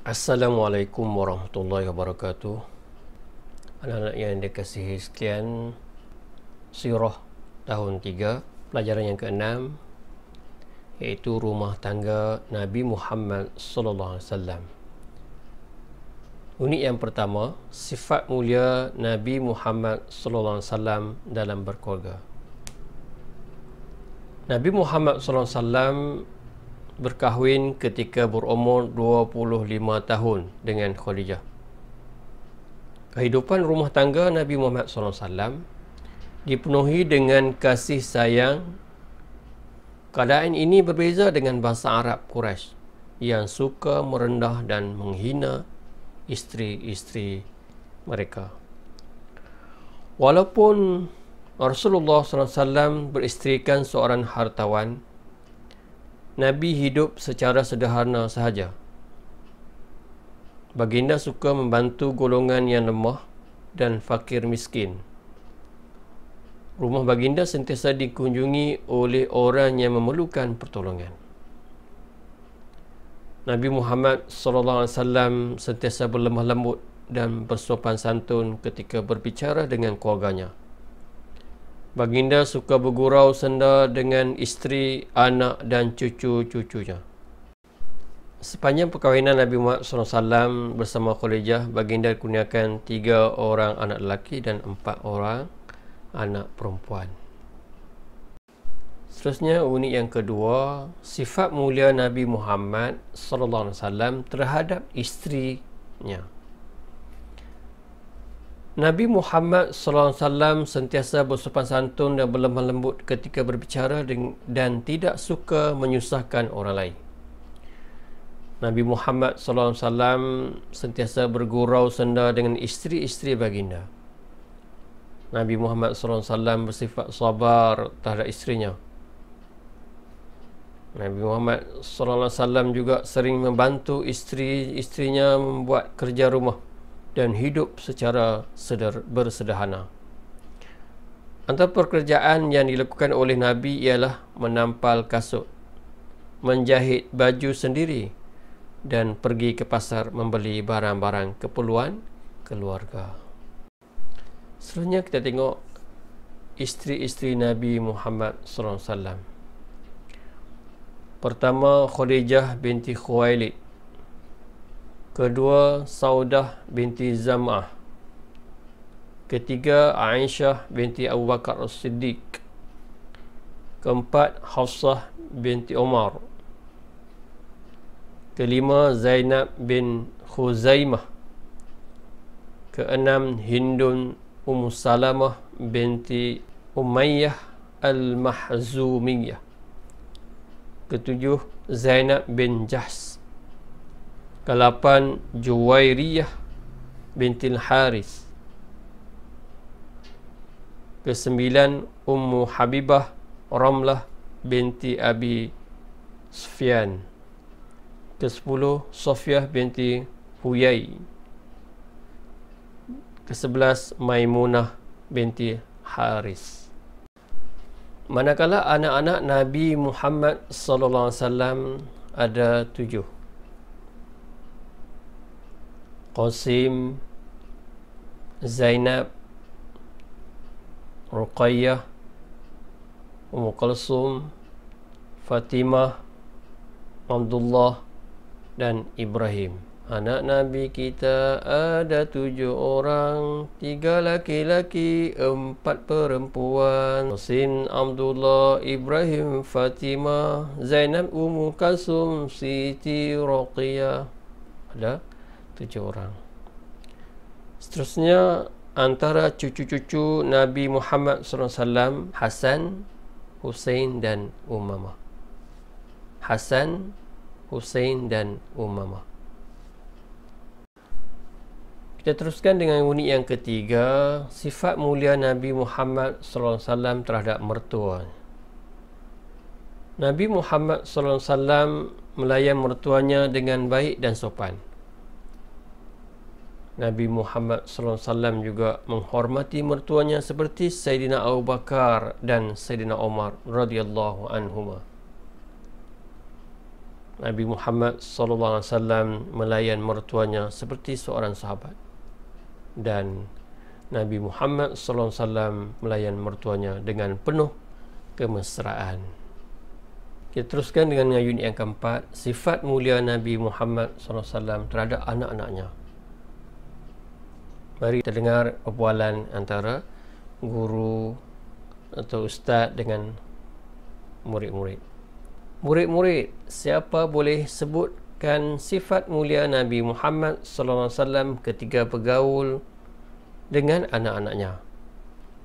Assalamualaikum warahmatullahi wabarakatuh. Anak-anak yang dikasihi sekalian, Sirah tahun 3, pelajaran yang ke-6, iaitu rumah tangga Nabi Muhammad sallallahu alaihi wasallam. Unit yang pertama, sifat mulia Nabi Muhammad sallallahu alaihi wasallam dalam berkeluarga. Nabi Muhammad sallallahu alaihi wasallam berkahwin ketika berumur 25 tahun dengan Khadijah. Kehidupan rumah tangga Nabi Muhammad SAW dipenuhi dengan kasih sayang. Keadaan ini berbeza dengan bangsa Arab Quraisy yang suka merendah dan menghina isteri-isteri mereka. Walaupun Rasulullah SAW beristerikan seorang hartawan, Nabi hidup secara sederhana sahaja. Baginda suka membantu golongan yang lemah dan fakir miskin. Rumah baginda sentiasa dikunjungi oleh orang yang memerlukan pertolongan. Nabi Muhammad SAW sentiasa berlemah lembut dan bersopan santun ketika berbicara dengan keluarganya. Baginda suka bergurau senda dengan isteri, anak dan cucu-cucunya. Sepanjang perkahwinan Nabi Muhammad SAW bersama Khadijah, baginda kurniakan 3 orang anak lelaki dan 4 orang anak perempuan. Seterusnya, unit yang kedua, sifat mulia Nabi Muhammad SAW terhadap isterinya. Nabi Muhammad SAW sentiasa bersopan santun dan berlemah lembut ketika berbicara dan tidak suka menyusahkan orang lain. Nabi Muhammad SAW sentiasa bergurau senda dengan isteri-isteri baginda. Nabi Muhammad SAW bersifat sabar terhadap isterinya. Nabi Muhammad SAW juga sering membantu isteri-isterinya membuat kerja rumah dan hidup secara bersederhana. Antara pekerjaan yang dilakukan oleh Nabi ialah menampal kasut, menjahit baju sendiri dan pergi ke pasar membeli barang-barang keperluan keluarga. Selanjutnya kita tengok isteri-isteri Nabi Muhammad SAW. Pertama, Khadijah binti Khuwailid. Kedua, Saudah binti Zam'ah. Ketiga, Aisyah binti Abu Bakar As-Siddiq. Keempat, Hafsah binti Umar. Kelima, Zainab bin Khuzaimah. Keenam, Hindun Salamah binti Umayyah Al-Mahzumiyah. Ketujuh, Zainab bin Jahsh. Ke-8, Juwairiyah binti Al-Haris. Ke-9, Ummu Habibah Ramlah binti Abi Sufyan. Ke-10, Sofiyah binti Huyai. Ke-11, Maimunah binti Haris. Manakala anak-anak Nabi Muhammad SAW ada 7. Qasim, Zainab, Ruqayyah, Ummu Kulsum, Fatimah, Abdullah dan Ibrahim. Anak Nabi kita ada 7 orang, 3 laki-laki, 4 perempuan. Qasim, Abdullah, Ibrahim, Fatimah, Zainab, Ummu Kulsum, Siti Ruqayyah. Ada 7 orang. Seterusnya, antara cucu-cucu Nabi Muhammad SAW, Hasan, Husain dan Umamah. Hasan, Husain dan Umamah. Kita teruskan dengan unit yang ketiga, sifat mulia Nabi Muhammad SAW terhadap mertua. Nabi Muhammad SAW melayan mertuanya dengan baik dan sopan. Nabi Muhammad SAW juga menghormati mertuanya seperti Sayyidina Abu Bakar dan Sayyidina Umar radhiyallahu anhuma. Nabi Muhammad sallallahu alaihi wasallam melayan mertuanya seperti seorang sahabat, dan Nabi Muhammad sallallahu alaihi wasallam melayan mertuanya dengan penuh kemesraan. Kita teruskan dengan unit yang keempat, sifat mulia Nabi Muhammad sallallahu alaihi wasallam terhadap anak-anaknya. Mari kita dengar perbualan antara guru atau ustaz dengan murid-murid. Murid-murid, siapa boleh sebutkan sifat mulia Nabi Muhammad sallallahu alaihi wasallam ketika bergaul dengan anak-anaknya?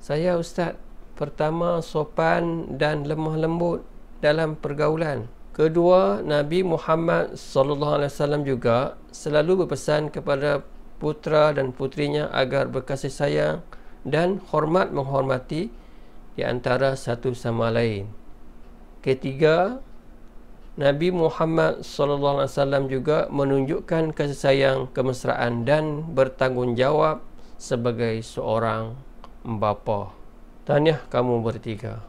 Saya, ustaz. Pertama, sopan dan lemah lembut dalam pergaulan. Kedua, Nabi Muhammad sallallahu alaihi wasallam juga selalu berpesan kepada putera dan putrinya agar berkasih sayang dan hormat menghormati di antara satu sama lain. Ketiga, Nabi Muhammad sallallahu alaihi wasallam juga menunjukkan kasih sayang, kemesraan dan bertanggungjawab sebagai seorang bapa. Tahniah kamu bertiga.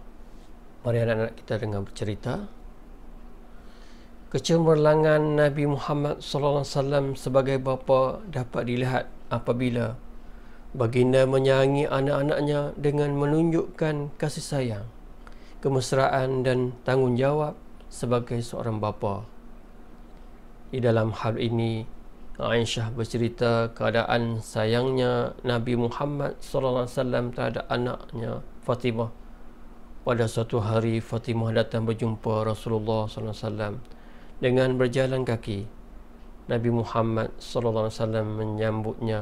Mari anak-anak kita dengar bercerita. Kecemerlangan Nabi Muhammad sallallahu alaihi wasallam sebagai bapa dapat dilihat apabila baginda menyayangi anak-anaknya dengan menunjukkan kasih sayang, kemesraan dan tanggungjawab sebagai seorang bapa. Di dalam hal ini, Aisyah bercerita keadaan sayangnya Nabi Muhammad sallallahu alaihi wasallam terhadap anaknya Fatimah. Pada suatu hari, Fatimah datang berjumpa Rasulullah sallallahu alaihi wasallam dengan berjalan kaki. Nabi Muhammad sallallahu alaihi wasallam menyambutnya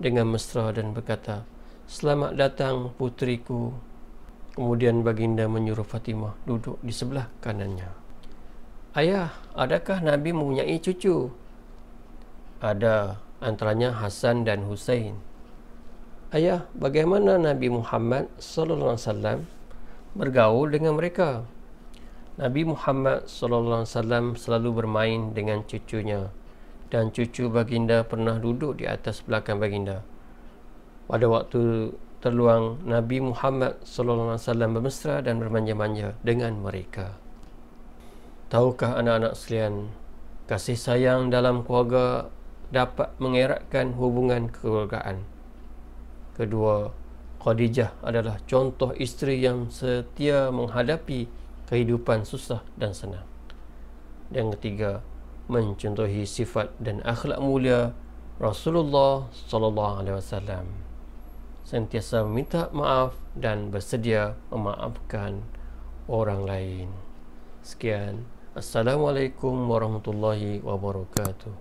dengan mesra dan berkata, "Selamat datang putriku." Kemudian baginda menyuruh Fatimah duduk di sebelah kanannya. "Ayah, adakah Nabi mempunyai cucu?" "Ada, antaranya Hasan dan Husain." "Ayah, bagaimana Nabi Muhammad sallallahu alaihi wasallam bergaul dengan mereka?" Nabi Muhammad sallallahu alaihi wasallam selalu bermain dengan cucunya, dan cucu baginda pernah duduk di atas belakang baginda. Pada waktu terluang, Nabi Muhammad sallallahu alaihi wasallam bermesra dan bermanja-manja dengan mereka. Tahukah anak-anak sekalian, kasih sayang dalam keluarga dapat mengeratkan hubungan kekeluargaan. Kedua, Khadijah adalah contoh isteri yang setia menghadapi kehidupan susah dan senang. Dan ketiga, mencontohi sifat dan akhlak mulia Rasulullah sallallahu alaihi wasallam, sentiasa meminta maaf dan bersedia memaafkan orang lain. Sekian. Assalamualaikum warahmatullahi wabarakatuh.